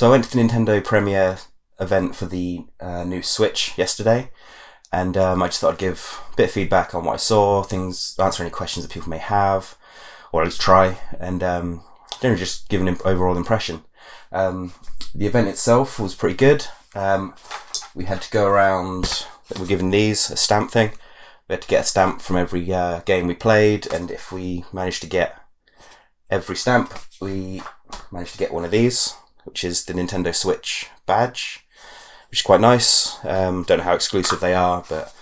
So I went to the Nintendo Premiere event for the new Switch yesterday, and I just thought I'd give a bit of feedback on what I saw, things, answer any questions that people may have, or at least try, and generally just give an overall impression. The event itself was pretty good. We had to go around, we're given these, a stamp thing. We had to get a stamp from every game we played, and if we managed to get every stamp, we managed to get one of these, which is the Nintendo Switch badge, which is quite nice. Don't know how exclusive they are, but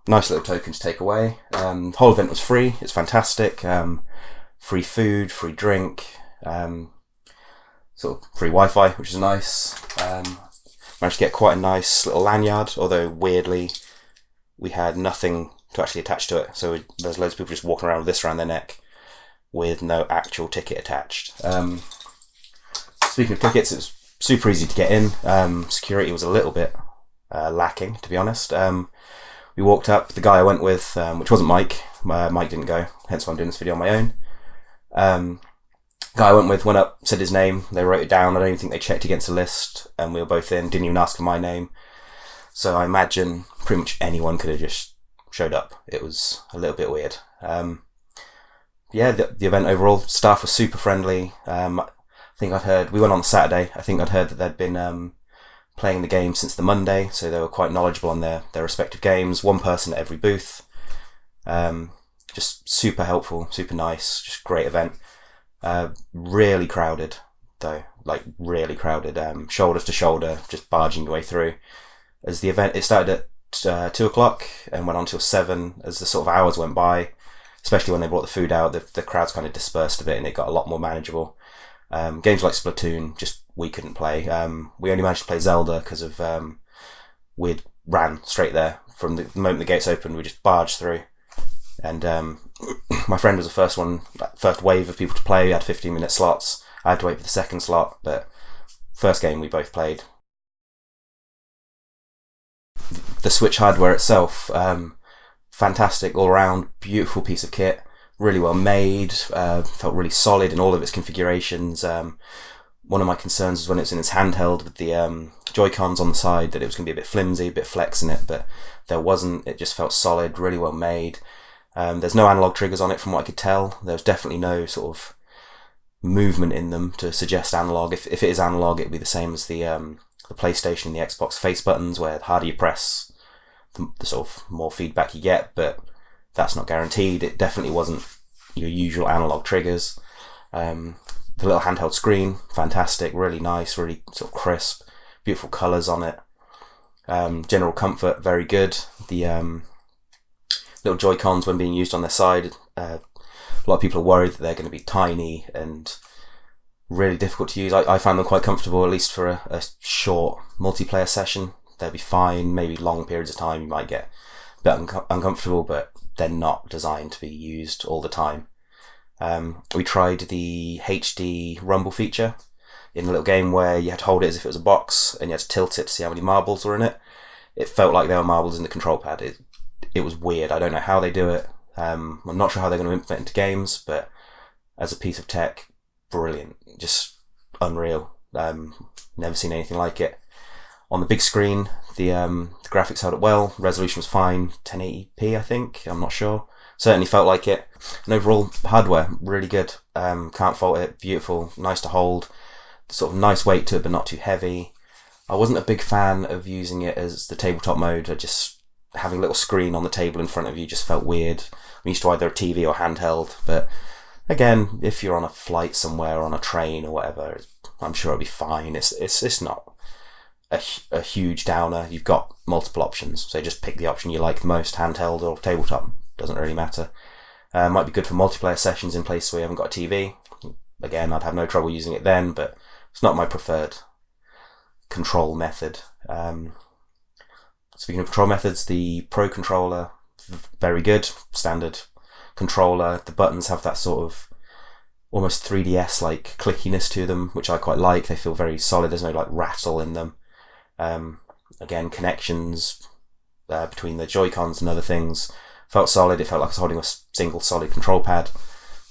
nice little token to take away. The whole event was free. It's fantastic. Free food, free drink, sort of free Wi-Fi, which is nice. Managed to get quite a nice little lanyard, although weirdly we had nothing to actually attach to it. So there's loads of people just walking around with this around their neck with no actual ticket attached. Speaking of tickets, it was super easy to get in. Security was a little bit lacking, to be honest. We walked up, the guy I went with, which wasn't Mike. Mike didn't go, hence why I'm doing this video on my own. Guy I went with went up, said his name, they wrote it down. I don't even think they checked against the list, and we were both in, didn't even ask for my name. So I imagine pretty much anyone could have just showed up. It was a little bit weird. The event overall, staff was super friendly. I think I'd heard, we went on Saturday, I think I'd heard that they'd been playing the game since the Monday, so they were quite knowledgeable on their respective games. One person at every booth. Just super helpful, super nice, just great event. Really crowded though, like really crowded, shoulders to shoulder, just barging your way through. As the event, it started at 2 o'clock and went on till 7. As the sort of hours went by, especially when they brought the food out, the crowds kind of dispersed a bit and it got a lot more manageable. Games like Splatoon, just we couldn't play. We only managed to play Zelda because of we ran straight there from the moment the gates opened. We just barged through, and my friend was the first wave of people to play. We had 15-minute slots. I had to wait for the second slot, but first game we both played. The Switch hardware itself, fantastic all around, beautiful piece of kit. Really well made, felt really solid in all of its configurations. One of my concerns was when it was in its handheld with the Joy-Cons on the side, that it was going to be a bit flimsy, a bit flex in it, but there wasn't. It just felt solid, really well made. There's no analog triggers on it from what I could tell. There was definitely no sort of movement in them to suggest analog. If it is analog, it'd be the same as the PlayStation and the Xbox face buttons, where the harder you press, the sort of more feedback you get, but that's not guaranteed. It definitely wasn't your usual analog triggers. The little handheld screen, fantastic, really nice, really sort of crisp, beautiful colours on it. General comfort, very good. The little Joy-Cons, when being used on their side, a lot of people are worried that they're going to be tiny and really difficult to use. I found them quite comfortable, at least for a short multiplayer session. They'll be fine. Maybe long periods of time you might get a bit uncomfortable, but they're not designed to be used all the time. We tried the HD rumble feature in a little game where you had to hold it as if it was a box and you had to tilt it to see how many marbles were in it. It felt like there were marbles in the control pad. It was weird. I don't know how they do it. I'm not sure how they're going to implement it into games, but as a piece of tech, brilliant. Just unreal. Never seen anything like it. On the big screen, the graphics held up well. Resolution was fine. 1080p, I think. I'm not sure. Certainly felt like it. And overall, hardware, really good. Can't fault it. Beautiful. Nice to hold. Sort of nice weight to it, but not too heavy. I wasn't a big fan of using it as the tabletop mode. Having a little screen on the table in front of you just felt weird. I'm used to either a TV or handheld, but again, if you're on a flight somewhere, or on a train or whatever, I'm sure it'll be fine. It's not a huge downer. You've got multiple options, so just pick the option you like the most, handheld or tabletop, doesn't really matter. Might be good for multiplayer sessions in places where you haven't got a TV. Again, I'd have no trouble using it then, but it's not my preferred control method. Speaking of control methods, the Pro controller, very good, standard controller. The buttons have that sort of almost 3DS-like clickiness to them, which I quite like. They feel very solid. There's no like rattle in them. Again, connections between the Joy-Cons and other things felt solid. It felt like I was holding a single solid control pad,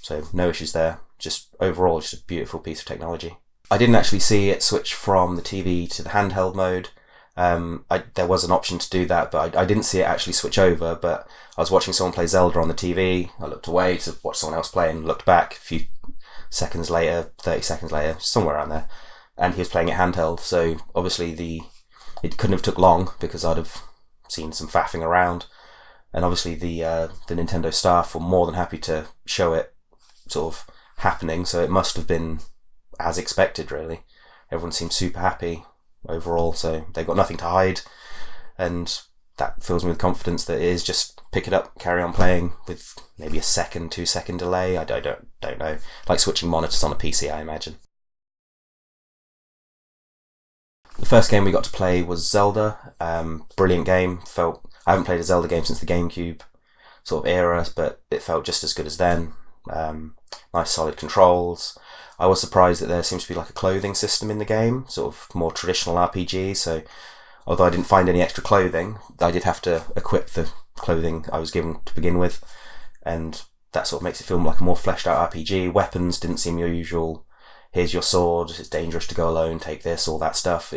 so no issues there. Just overall, just a beautiful piece of technology. I didn't actually see it switch from the TV to the handheld mode. There was an option to do that, but I didn't see it actually switch over. But I was watching someone play Zelda on the TV. I looked away to watch someone else play and looked back a few seconds later, 30 seconds later, somewhere around there, and he was playing it handheld. So obviously it couldn't have took long, because I'd have seen some faffing around. And obviously the Nintendo staff were more than happy to show it sort of happening, so it must have been as expected, really. Everyone seemed super happy overall, so they've got nothing to hide, and that fills me with confidence that it is just pick it up, carry on playing with maybe a 2-second delay. I don't know. Like switching monitors on a PC, I imagine. The first game we got to play was Zelda. Brilliant game. I haven't played a Zelda game since the GameCube sort of era, but it felt just as good as then. Nice solid controls. I was surprised that there seems to be like a clothing system in the game, sort of more traditional RPG. So although I didn't find any extra clothing, I did have to equip the clothing I was given to begin with, and that sort of makes it feel like a more fleshed out RPG. Weapons didn't seem usual. Here's your sword, it's dangerous to go alone, take this, all that stuff.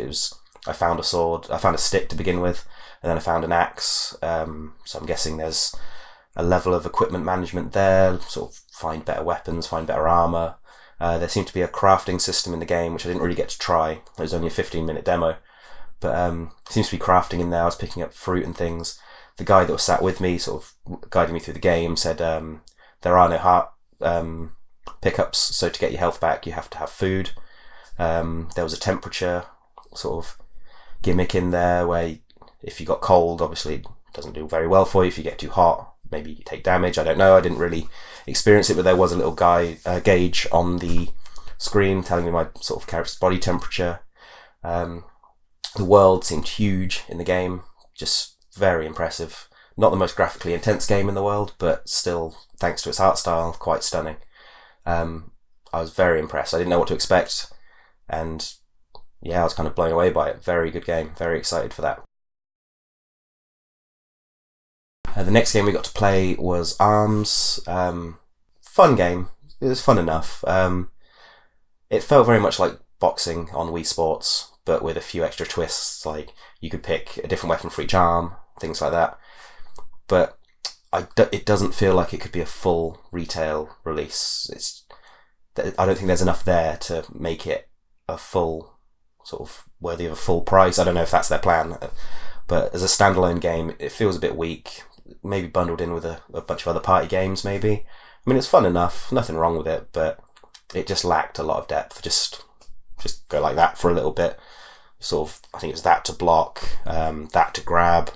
I found a stick to begin with, and then I found an axe. So I'm guessing there's a level of equipment management there, sort of find better weapons, find better armour. There seemed to be a crafting system in the game, which I didn't really get to try. It was only a 15-minute demo. But seems to be crafting in there. I was picking up fruit and things. The guy that was sat with me, sort of guiding me through the game, said there are no heart pickups, so to get your health back you have to have food. There was a temperature sort of gimmick in there where if you got cold, obviously it doesn't do very well for you. If you get too hot, maybe you take damage. I don't know, I didn't really experience it, but there was a little gauge on the screen telling me my sort of character's body temperature. The world seemed huge in the game, just very impressive. Not the most graphically intense game in the world, but still, thanks to its art style, quite stunning. I was very impressed. I didn't know what to expect, and yeah, I was kind of blown away by it. Very good game, very excited for that. The next game we got to play was ARMS. Fun game. It was fun enough. It felt very much like boxing on Wii Sports, but with a few extra twists, like you could pick a different weapon for each arm, things like that. But it doesn't feel like it could be a full retail release. I don't think there's enough there to make it a full, sort of worthy of a full price. I don't know if that's their plan, but as a standalone game, it feels a bit weak. Maybe bundled in with a bunch of other party games, maybe. I mean, it's fun enough, nothing wrong with it, but it just lacked a lot of depth. Just go like that for a little bit. Sort of, I think it was that to block, that to grab.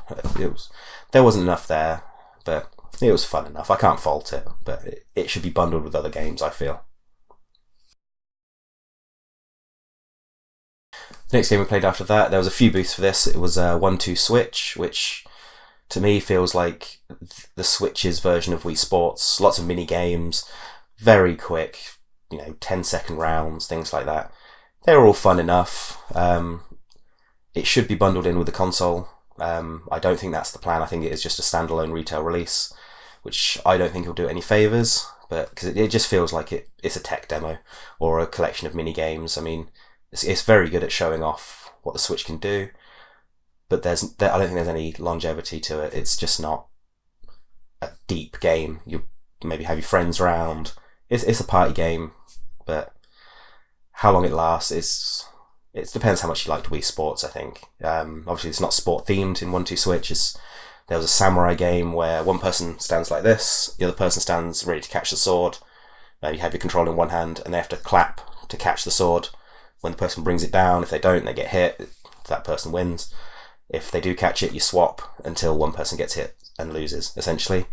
There wasn't enough there, but it was fun enough. I can't fault it, but it should be bundled with other games, I feel. The next game we played after that, there was a few booths for this. It was 1-2 Switch, which to me feels like the Switch's version of Wii Sports. Lots of mini games, very quick, 10-second rounds, things like that. They were all fun enough. It should be bundled in with the console. I don't think that's the plan. I think it is just a standalone retail release, which I don't think will do it any favours, but because it just feels like it's a tech demo or a collection of mini games. I mean, it's very good at showing off what the Switch can do, but I don't think there's any longevity to it. It's just not a deep game. You maybe have your friends around. It's a party game, but how long it lasts it depends how much you liked Wii Sports, I think. Obviously it's not sport themed in 1-2 Switch. There was a samurai game where one person stands like this, the other person stands ready to catch the sword. You have your control in one hand and they have to clap to catch the sword. When the person brings it down, if they don't, they get hit. That person wins. If they do catch it, you swap until one person gets hit and loses, essentially.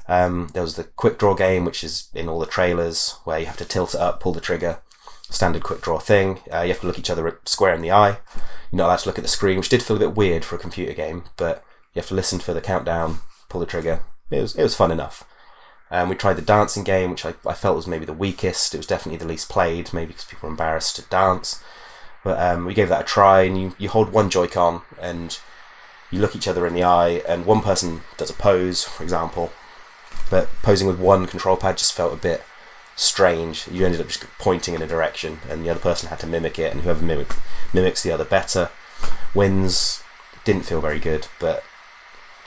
There was the quick draw game, which is in all the trailers, where you have to tilt it up, pull the trigger. Standard quick draw thing. You have to look each other square in the eye. You're not allowed to look at the screen, which did feel a bit weird for a computer game, but you have to listen for the countdown, pull the trigger. It was fun enough. We tried the dancing game, which I felt was maybe the weakest. It was definitely the least played, maybe because people were embarrassed to dance. But we gave that a try, and you hold one Joy-Con and you look each other in the eye, and one person does a pose, for example, but posing with one control pad just felt a bit strange. You ended up just pointing in a direction, and the other person had to mimic it, and whoever mimics the other better wins. Didn't feel very good, but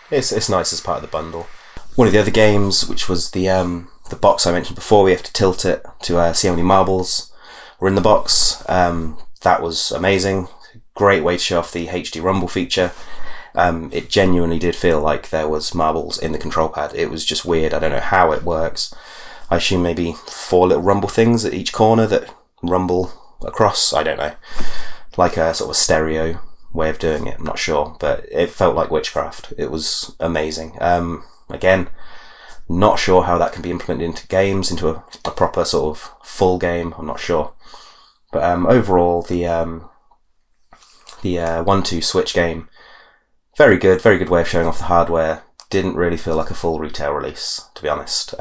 it's nice as part of the bundle. One of the other games, which was the box I mentioned before, we have to tilt it to see how many marbles were in the box. That was amazing. Great way to show off the HD rumble feature. It genuinely did feel like there was marbles in the control pad. It was just weird. I don't know how it works. I assume maybe 4 little rumble things at each corner that rumble across. I don't know. Like a sort of a stereo way of doing it. I'm not sure, but it felt like witchcraft. It was amazing. Again, not sure how that can be implemented into games, into a proper sort of full game. I'm not sure. But overall, the 1-2 Switch game, very good way of showing off the hardware. Didn't really feel like a full retail release, to be honest.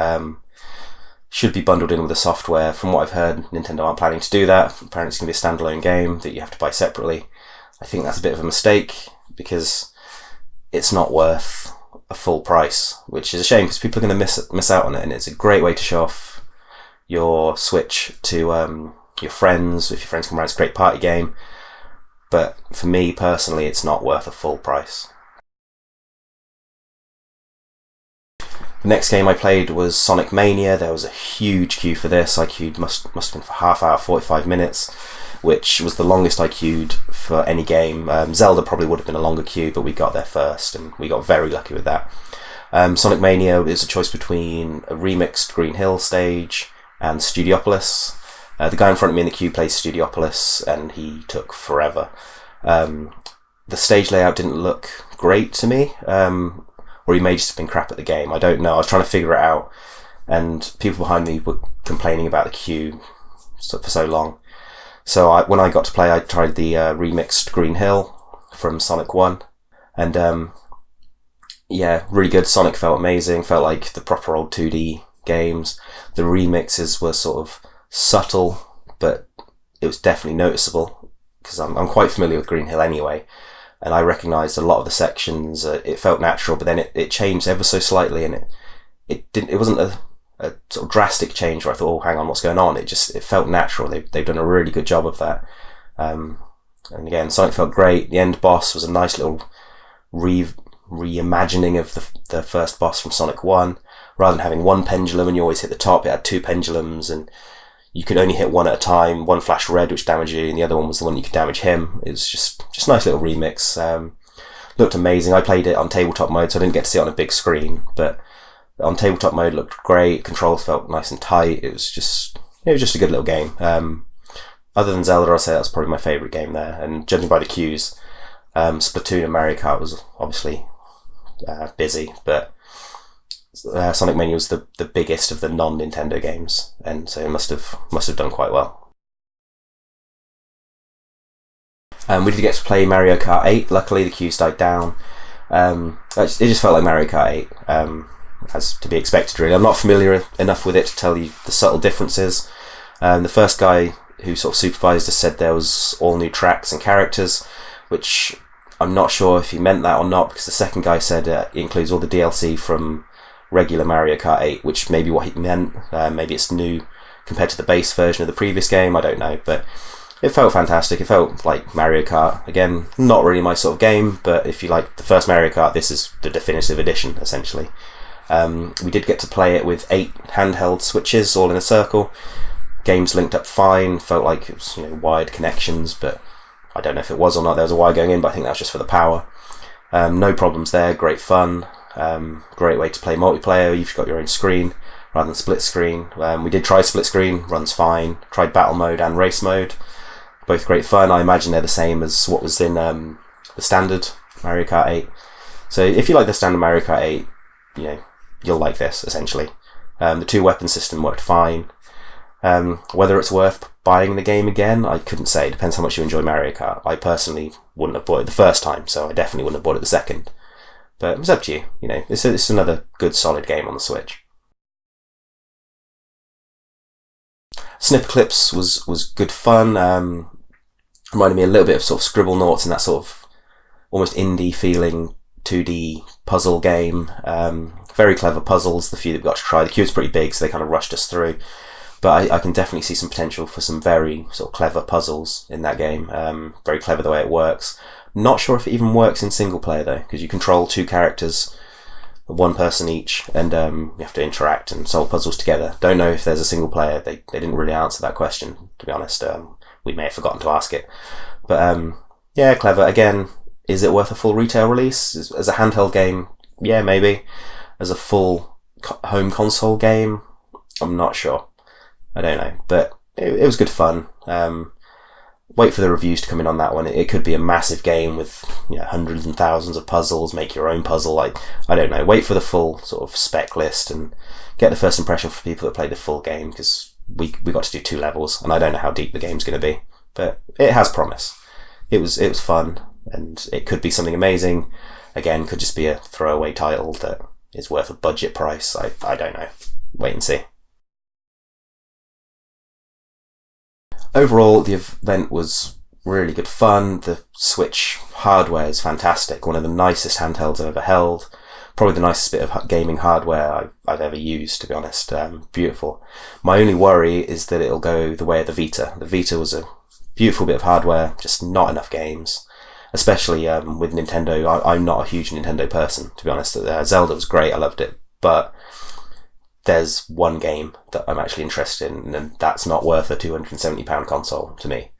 Should be bundled in with the software. From what I've heard, Nintendo aren't planning to do that. Apparently it's going to be a standalone game that you have to buy separately. I think that's a bit of a mistake, because it's not worth a full price, which is a shame, because people are going to miss out on it, and it's a great way to show off your Switch to your friends. If your friends come around, it's a great party game. But for me personally, it's not worth a full price. The next game I played was Sonic Mania. There was a huge queue for this. I queued must have been for half hour, 45 minutes, which was the longest I queued for any game. Zelda probably would have been a longer queue, but we got there first, and we got very lucky with that. Sonic Mania is a choice between a remixed Green Hill stage and Studiopolis. The guy in front of me in the queue plays Studiopolis, and he took forever. The stage layout didn't look great to me, or he may just have been crap at the game. I don't know. I was trying to figure it out, and people behind me were complaining about the queue for so long. So when I got to play, I tried the remixed Green Hill from Sonic 1, and yeah, really good. Sonic felt amazing, felt like the proper old 2D games. The remixes were sort of subtle, but it was definitely noticeable, because I'm quite familiar with Green Hill anyway, and I recognised a lot of the sections. It felt natural, but then it changed ever so slightly, and it wasn't a sort of drastic change where I thought, oh, hang on, what's going on? It felt natural. They've done a really good job of that. And again, Sonic felt great. The end boss was a nice little reimagining of the first boss from Sonic 1. Rather than having one pendulum and you always hit the top, it had 2 pendulums, and you could only hit one at a time. One flashed red, which damaged you, and the other one was the one you could damage him. It was just a nice little remix. Looked amazing. I played it on tabletop mode, so I didn't get to see it on a big screen, but on tabletop mode, it looked great. Controls felt nice and tight. It was just a good little game. Other than Zelda, I'll say that's probably my favourite game there. And judging by the queues, Splatoon and Mario Kart was obviously busy, but Sonic Mania was the biggest of the non-Nintendo games, and so it must have done quite well. We did get to play Mario Kart 8. Luckily, the queues died down. It just felt like Mario Kart 8. As to be expected, really. I'm not familiar enough with it to tell you the subtle differences. The first guy who sort of supervised us said there was all new tracks and characters, which I'm not sure if he meant that or not, because the second guy said it includes all the DLC from regular Mario Kart 8, which may be what he meant. Maybe it's new compared to the base version of the previous game, I don't know, but it felt fantastic. It felt like Mario Kart. Again, not really my sort of game, but if you like the first Mario Kart, this is the definitive edition, essentially. We did get to play it with 8 handheld switches all in a circle. Games linked up fine. Felt like it was wired connections, but I don't know if it was or not. There was a wire going in, but I think that was just for the power. No problems there. Great fun. Great way to play multiplayer. You've got your own screen rather than split screen. We did try split screen. Runs fine. Tried battle mode and race mode. Both great fun. I imagine they're the same as what was in the standard Mario Kart 8. So if you like the standard Mario Kart 8, you'll like this, essentially. The 2 weapon system worked fine. Whether it's worth buying the game again, I couldn't say. It depends how much you enjoy Mario Kart. I personally wouldn't have bought it the first time, so I definitely wouldn't have bought it the second. But it's up to you. It's another good, solid game on the Switch. Snipperclips was good fun. Reminded me a little bit of sort of Scribblenauts and that sort of almost indie feeling 2D puzzle game. Very clever puzzles, the few that we got to try. The queue was pretty big, so they kind of rushed us through. but I can definitely see some potential for some very sort of clever puzzles in that game. Very clever the way it works. Not sure if it even works in single player though, because you control 2 characters, one person each, and you have to interact and solve puzzles together. Don't know if there's a single player. They didn't really answer that question, to be honest. We may have forgotten to ask it. But yeah, clever. Again, is it worth a full retail release? As a handheld game, yeah, maybe. As a full home console game, I'm not sure. I don't know. But it was good fun. Wait for the reviews to come in on that one. It could be a massive game with hundreds and thousands of puzzles. Make your own puzzle. I don't know. Wait for the full sort of spec list and get the first impression for people that play the full game, because we got to do 2 levels, and I don't know how deep the game's going to be, but it has promise. It was fun, and it could be something amazing. Again, could just be a throwaway title that is worth a budget price. I don't know. Wait and see. Overall, the event was really good fun. The Switch hardware is fantastic. One of the nicest handhelds I've ever held. Probably the nicest bit of gaming hardware I've ever used, to be honest. Beautiful. My only worry is that it'll go the way of the Vita. The Vita was a beautiful bit of hardware, just not enough games. Especially with Nintendo. I'm not a huge Nintendo person, to be honest. Zelda was great, I loved it. But there's one game that I'm actually interested in, and that's not worth a £270 console to me.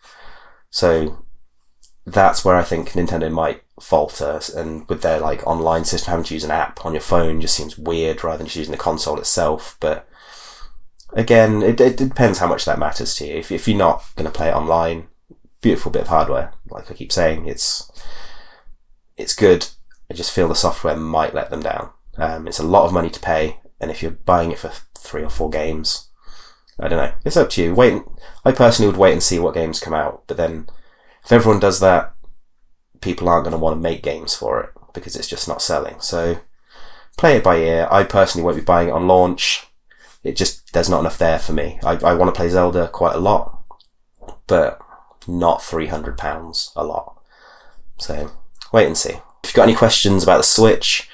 So that's where I think Nintendo might falter, and with their online system, having to use an app on your phone just seems weird rather than just using the console itself. But again, it depends how much that matters to you. If you're not going to play it online, beautiful bit of hardware. Like I keep saying, it's good. I just feel the software might let them down. It's a lot of money to pay, and if you're buying it for 3 or 4 games, I don't know. It's up to you. I personally would wait and see what games come out, but then if everyone does that, people aren't going to want to make games for it because it's just not selling. So play it by ear. I personally won't be buying it on launch. There's not enough there for me. I want to play Zelda quite a lot, but not £300 a lot. So wait and see. If you've got any questions about the Switch,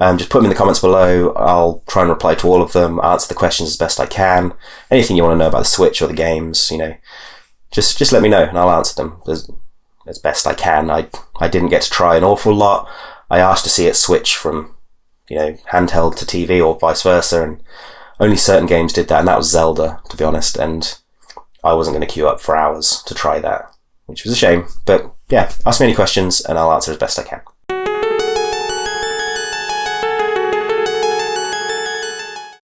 just put them in the comments below. I'll try and reply to all of them, answer the questions as best I can. Anything you want to know about the Switch or the games, just let me know and I'll answer them as best I can. I didn't get to try an awful lot. I asked to see it switch from handheld to TV or vice versa, and only certain games did that, and that was Zelda, to be honest, and I wasn't going to queue up for hours to try that, which was a shame. But yeah, ask me any questions and I'll answer as best I can.